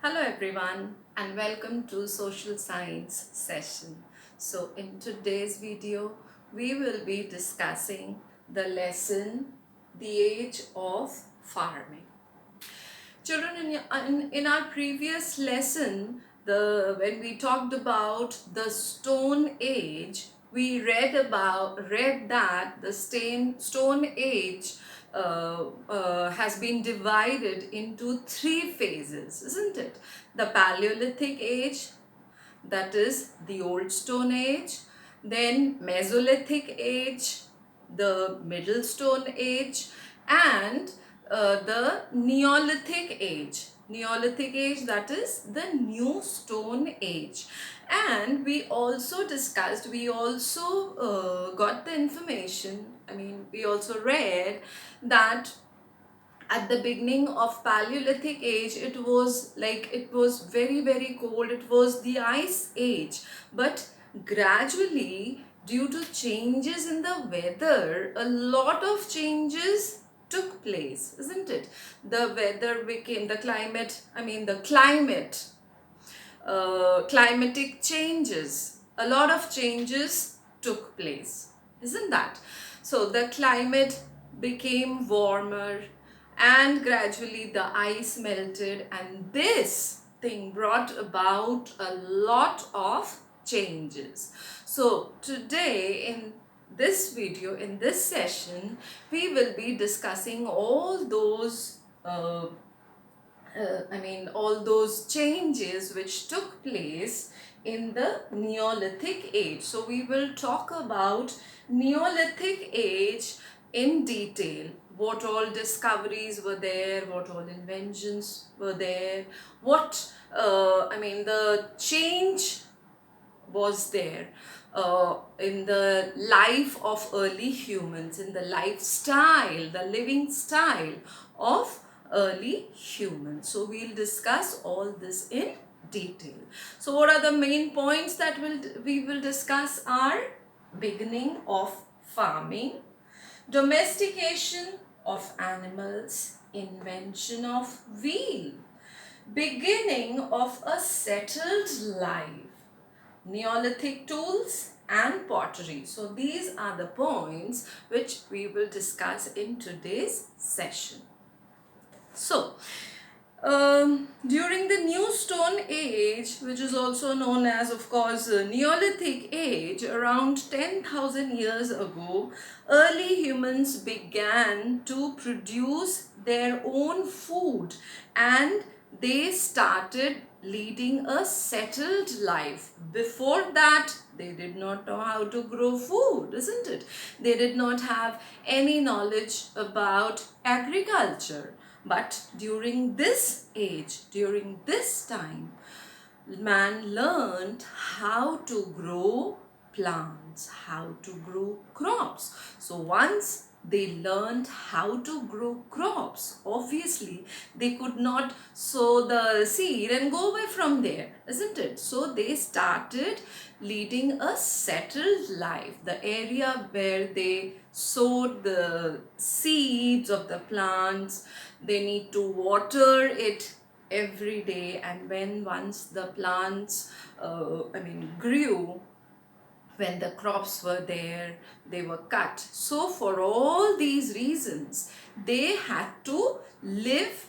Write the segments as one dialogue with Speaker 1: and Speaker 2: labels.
Speaker 1: Hello everyone and welcome to social science session. So in today's video we will be discussing the lesson the age of farming. Children, in our previous lesson, when we talked about the Stone Age, we read that the Stone Age has been divided into three phases, isn't it? The Paleolithic Age, that is the Old Stone Age, then Mesolithic Age, the Middle Stone Age, and the Neolithic Age. Neolithic Age, that is the New Stone Age. And we also discussed, we also got the information, we also read that at the beginning of Paleolithic age, it was very cold. It was the ice age, but gradually, due to changes in the weather, a lot of changes took place, isn't it? The weather became the climate, climatic changes, a lot of changes took place, isn't that? So the climate became warmer and gradually the ice melted, and this thing brought about a lot of changes. So today in this video, in this session, we will be discussing all those all those changes which took place in the Neolithic age. So we will talk about Neolithic age in detail. What all discoveries were there, what all inventions were there, the change was there in the life of early humans, in the lifestyle, the living style of early humans. So we'll discuss all this in detail. So what are the main points that we will discuss are beginning of farming, domestication of animals, invention of wheel, beginning of a settled life, Neolithic tools and pottery. So these are the points which we will discuss in today's session. So, during the New Stone Age, which is also known as, of course, Neolithic Age, around 10,000 years ago, early humans began to produce their own food and they started leading a settled life. Before that, they did not know how to grow food, isn't it? They did not have any knowledge about agriculture. But during this age, during this time, man learned how to grow plants, how to grow crops. So once they learned how to grow crops, obviously they could not sow the seed and go away from there, isn't it? So they started leading a settled life. The area where they sowed the seeds of the plants, they need to water it every day, and when once the plants grew, when the crops were there, they were cut. So for all these reasons, they had to live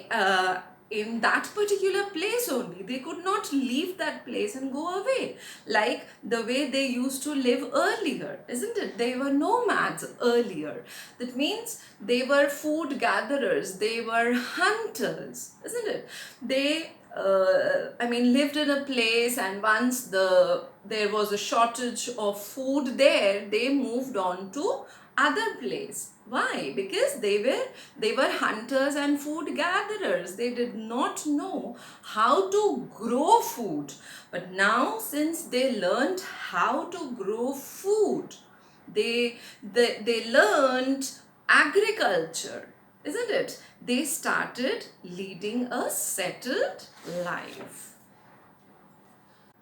Speaker 1: uh, in that particular place only. They could not leave that place and go away like the way they used to live earlier, isn't it? They were nomads earlier. That means they were food gatherers, they were hunters, isn't it? They lived in a place, and once there was a shortage of food there, they moved on to other place. Why? Because they were hunters and food gatherers. They did not know how to grow food. But now, since they learned how to grow food, they learned agriculture, isn't it? They started leading a settled life.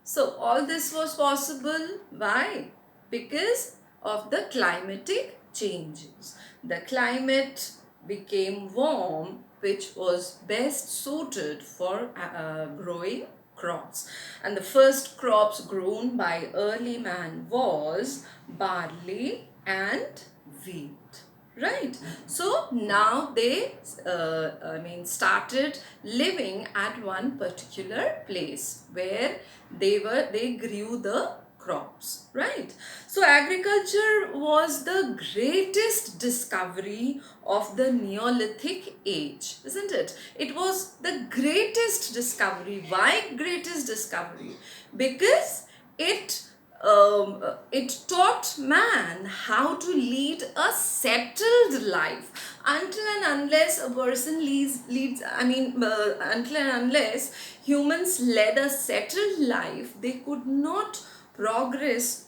Speaker 1: So all this was possible. Why? Because of the climatic changes. The climate became warm which was best suited for growing crops. And the first crops grown by early man was barley and wheat. Right. So now they, started living at one particular place where they grew the crops. Right. So agriculture was the greatest discovery of the Neolithic age, isn't it? It was the greatest discovery. Why greatest discovery? Because it taught man how to lead a settled life. Until and unless a person until and unless humans led a settled life, they could not progress,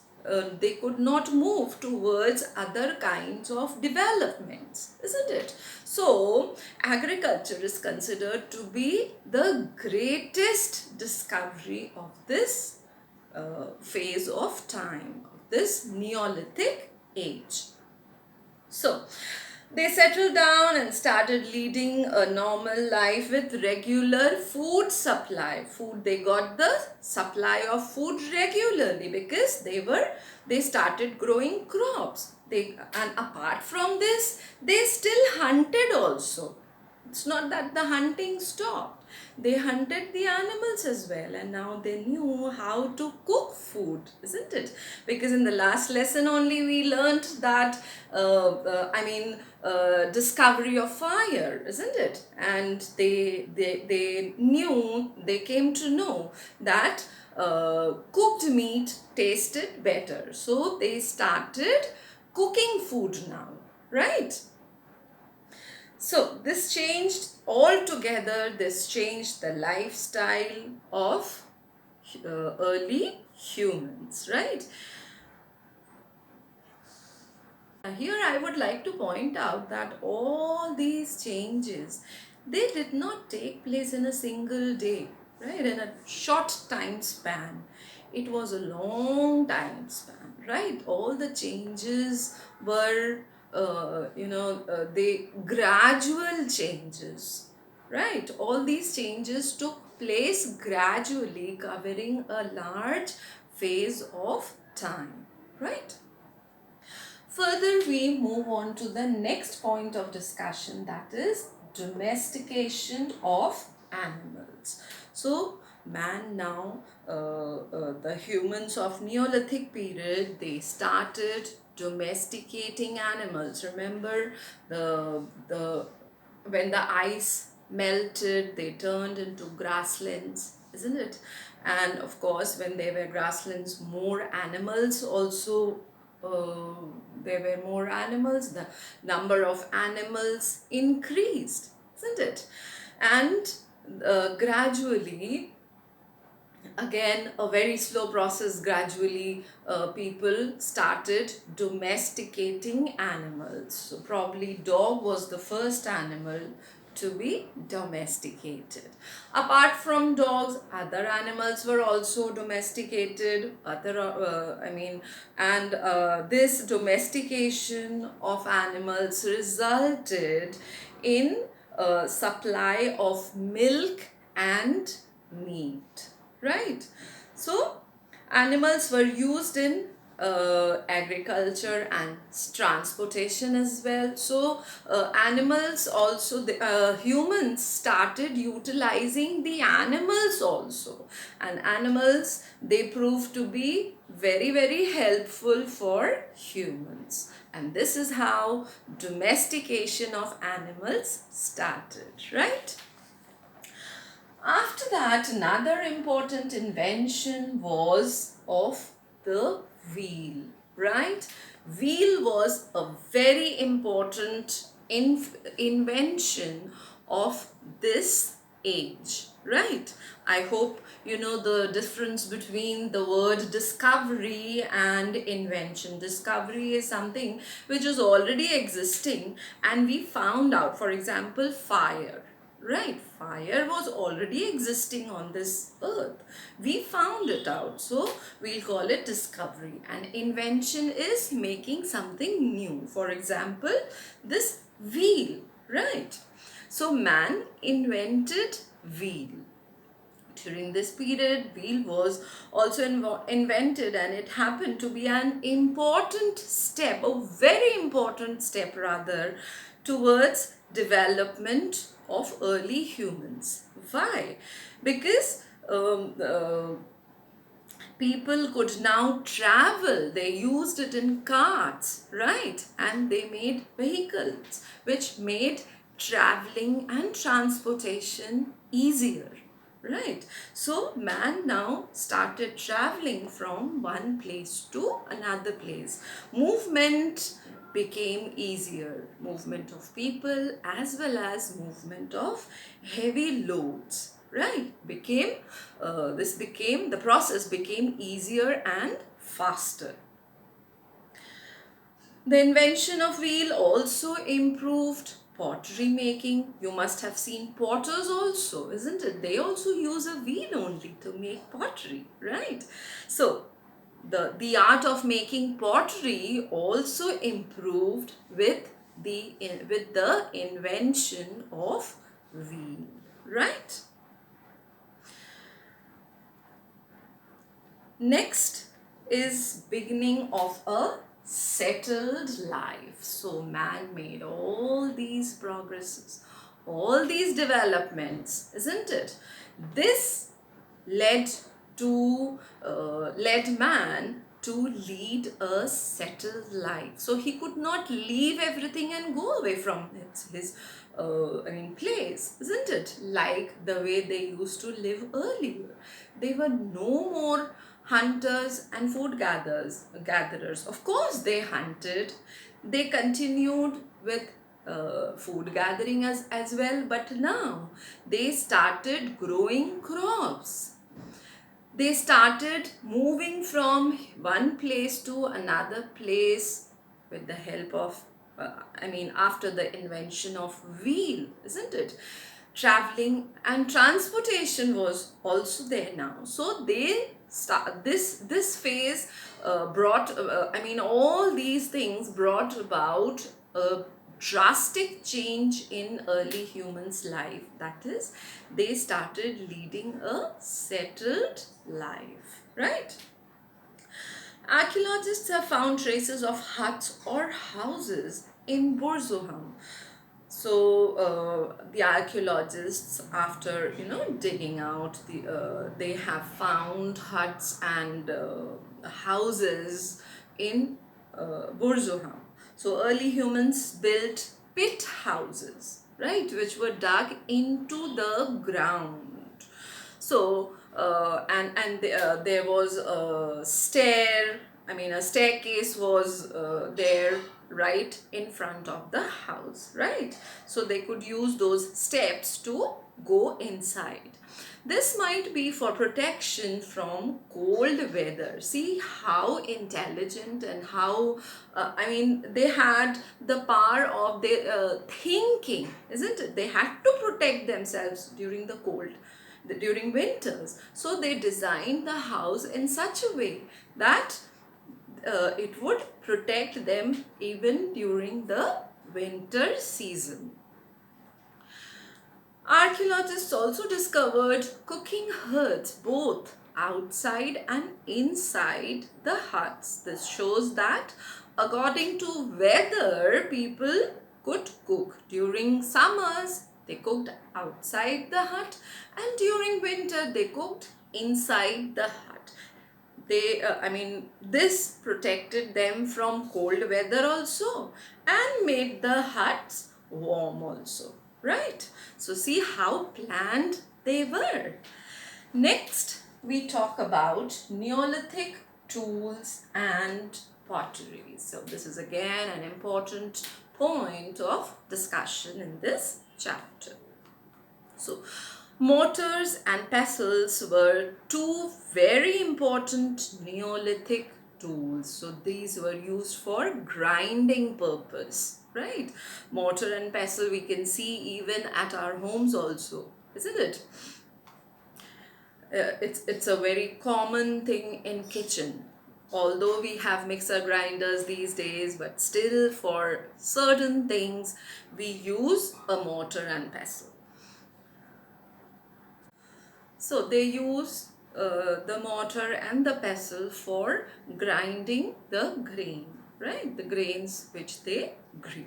Speaker 1: they could not move towards other kinds of developments, isn't it? So agriculture is considered to be the greatest discovery of this phase of time, of this Neolithic age. So they settled down and started leading a normal life with regular food supply. They got the supply of food regularly because they started growing crops. And apart from this, they still hunted also. It's not that the hunting stopped. They hunted the animals as well, and now they knew how to cook food, isn't it? Because in the last lesson only we learned that discovery of fire, isn't it? And they came to know that cooked meat tasted better, so they started cooking food now, right? So this changed altogether, this changed the lifestyle of early humans, right? Here I would like to point out that all these changes, they did not take place in a single day, right? In a short time span. It was a long time span, right? All the changes were, they gradual changes, right? All these changes took place gradually, covering a large phase of time, right? Further, we move on to the next point of discussion, that is domestication of animals. So, man now, the humans of Neolithic period, they started domesticating animals. Remember, the when the ice melted, they turned into grasslands, isn't it? And of course, when there were grasslands, more animals also, uh, there were more animals, the number of animals increased, isn't it? And gradually, again a very slow process, gradually people started domesticating animals. So probably dog was the first animal to be domesticated. Apart from dogs, other animals were also domesticated, this domestication of animals resulted in a supply of milk and meat, right? So animals were used in agriculture and transportation as well. So animals also, humans started utilizing the animals also, and animals, they proved to be very, very helpful for humans. And this is how domestication of animals started, right? After that, another important invention was of the wheel, right? Wheel was a very important invention of this age, right? I hope you know the difference between the word discovery and invention. Discovery is something which is already existing and we found out. For example, fire. Right, fire was already existing on this earth. We found it out, so we'll call it discovery. And invention is making something new. For example, this wheel, right? So man invented wheel. During this period, wheel was also invented, and it happened to be an important step, a very important step rather, towards development of early humans. Why? Because people could now travel. They used it in carts, right? And they made vehicles which made traveling and transportation easier, right? So man now started traveling from one place to another place. Movement became easier, movement of people as well as movement of heavy loads, right? The process became easier and faster. The invention of wheel also improved pottery making. You must have seen potters also, isn't it? They also use a wheel only to make pottery, right? So the art of making pottery also improved with the invention of wheel, right? Next is beginning of a settled life. So man made all these progresses, all these developments, isn't it? This led led man to lead a settled life. So he could not leave everything and go away from his place, isn't it? Like the way they used to live earlier. They were no more hunters and food gatherers. Of course, they hunted. They continued with food gathering as well, but now they started growing crops. They started moving from one place to another place with the help of after the invention of wheel, isn't it? Traveling and transportation was also there now. So they start this phase brought all these things brought about a drastic change in early humans' life. That is, they started leading a settled life, right? Archaeologists have found traces of huts or houses in Borzoham. So the archaeologists, after digging out they have found huts and houses in Borzoham. So early humans built pit houses, right, which were dug into the ground. So there was a a staircase was there right in front of the house, right? So they could use those steps to go inside. This might be for protection from cold weather. See how intelligent and how they had the power of their thinking, isn't it? They had to protect themselves during the cold, during winters. So they designed the house in such a way that it would protect them even during the winter season. Archaeologists also discovered cooking hearths both outside and inside the huts. This shows that according to weather, people could cook. During summers, they cooked outside the hut, and during winter, they cooked inside the hut. This protected them from cold weather also and made the huts warm also, right? So see how planned they were. Next, we talk about Neolithic tools and pottery. So this is again an important point of discussion in this chapter. So mortars and pestles were two very important Neolithic tools. So these were used for grinding purpose, right? Mortar and pestle we can see even at our homes also, isn't it? It's a very common thing in kitchen. Although we have mixer grinders these days, but still for certain things we use a mortar and pestle. So they use the mortar and the pestle for grinding the grain, right? The grains which they grew.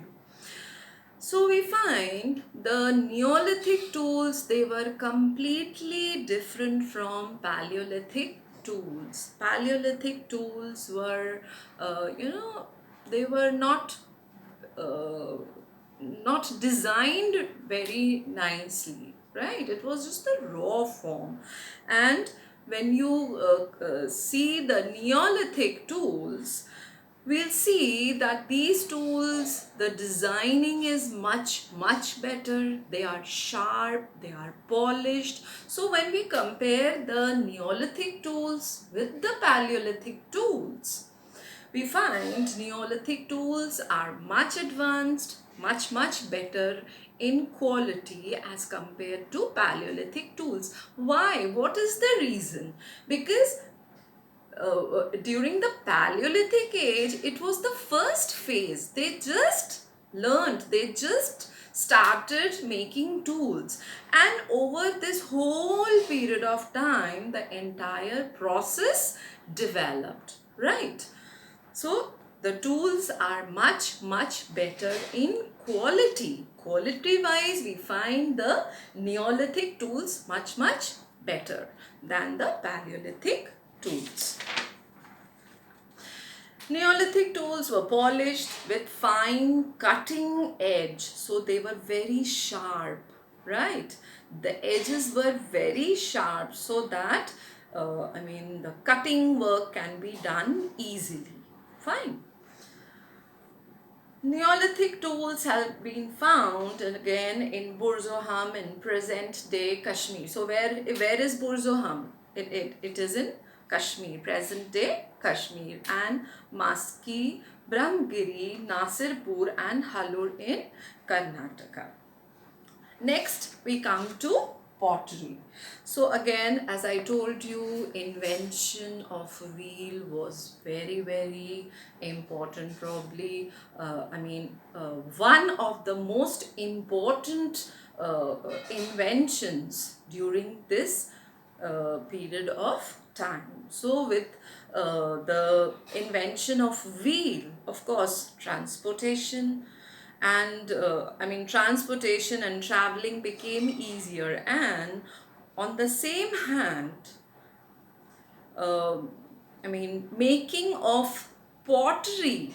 Speaker 1: So we find the Neolithic tools, they were completely different from Paleolithic tools. Paleolithic tools were, they were uh, not designed very nicely, right? It was just the raw form. And when you see the Neolithic tools, we'll see that these tools, the designing is much better. They are sharp, they are polished. So when we compare the Neolithic tools with the Paleolithic tools, we find Neolithic tools are much advanced, much better in quality as compared to Paleolithic tools. Why? What is the reason? Because during the Paleolithic age, it was the first phase. They just learned, they just started making tools, and over this whole period of time, the entire process developed, right? So the tools are much better in quality. Quality wise, we find the Neolithic tools much better than the Paleolithic tools. Neolithic tools were polished with fine cutting edge, so they were very sharp, right? The edges were very sharp so that the cutting work can be done easily. Fine. Neolithic tools have been found again in Burzoham in present day Kashmir. So where is Burzoham? It is in Kashmir, present day Kashmir, and Maski, Brahmgiri, Nasirpur and Halur in Karnataka. Next we come to pottery. So again, as I told you, invention of wheel was very important, probably one of the most important inventions during this period of time. So with the invention of wheel, of course, transportation and transportation and traveling became easier, and on the same hand, uh, making of pottery,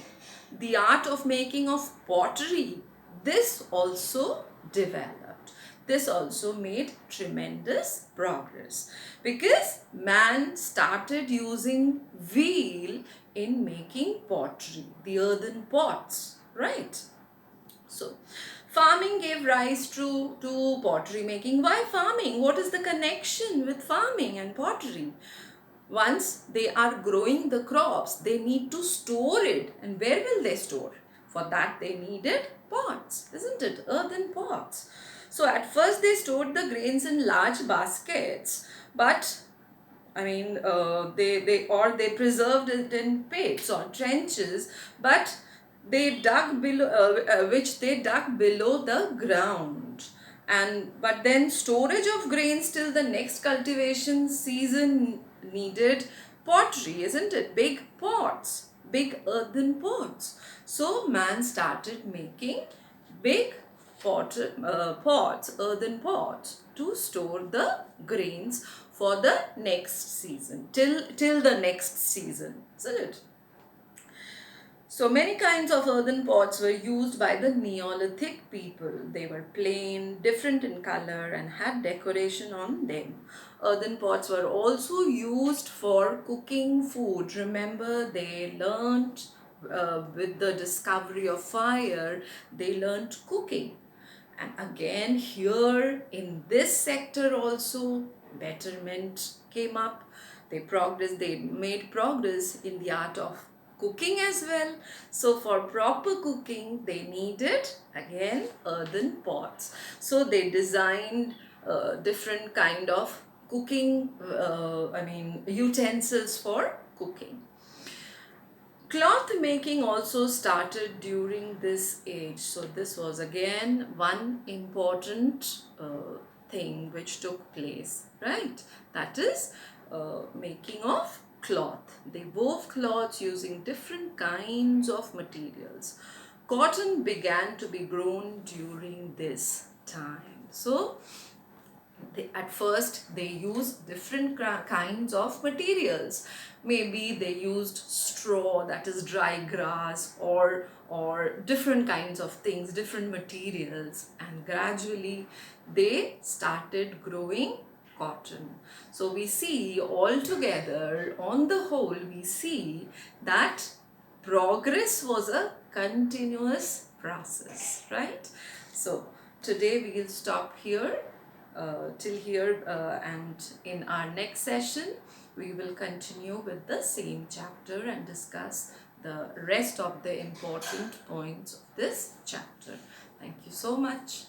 Speaker 1: the art of making of pottery, this also developed. This also made tremendous progress because man started using wheel in making pottery, the earthen pots, right? So, farming gave rise to pottery making. Why farming? What is the connection with farming and pottery? Once they are growing the crops, they need to store it. And where will they store? For that they needed pots, isn't it? Earthen pots. So at first they stored the grains in large baskets, but they preserved it in pits or trenches, but they dug below, which they dug below the ground. And but then storage of grains till the next cultivation season needed pottery, isn't it? Big pots, big earthen pots. So man started making big pots, earthen pots, to store the grains for the next season, till the next season, isn't it? So many kinds of earthen pots were used by the Neolithic people. They were plain, different in color, and had decoration on them. Earthen pots were also used for cooking food. Remember, they learnt with the discovery of fire, they learnt cooking. And again, here in this sector also, betterment came up. They made progress in the art of cooking as well. So for proper cooking, they needed again earthen pots. So they designed different kind of cooking utensils for cooking. Cloth making also started during this age. So this was again one important thing which took place, right? That is making of cloth. They wove cloths using different kinds of materials. Cotton began to be grown during this time. So at first they used different kinds of materials. Maybe they used straw, that is dry grass, or different kinds of things, different materials, and gradually they started growing cotton. So we see altogether, on the whole, we see that progress was a continuous process, right? So today we will stop here, till here, and in our next session we will continue with the same chapter and discuss the rest of the important points of this chapter. Thank you so much.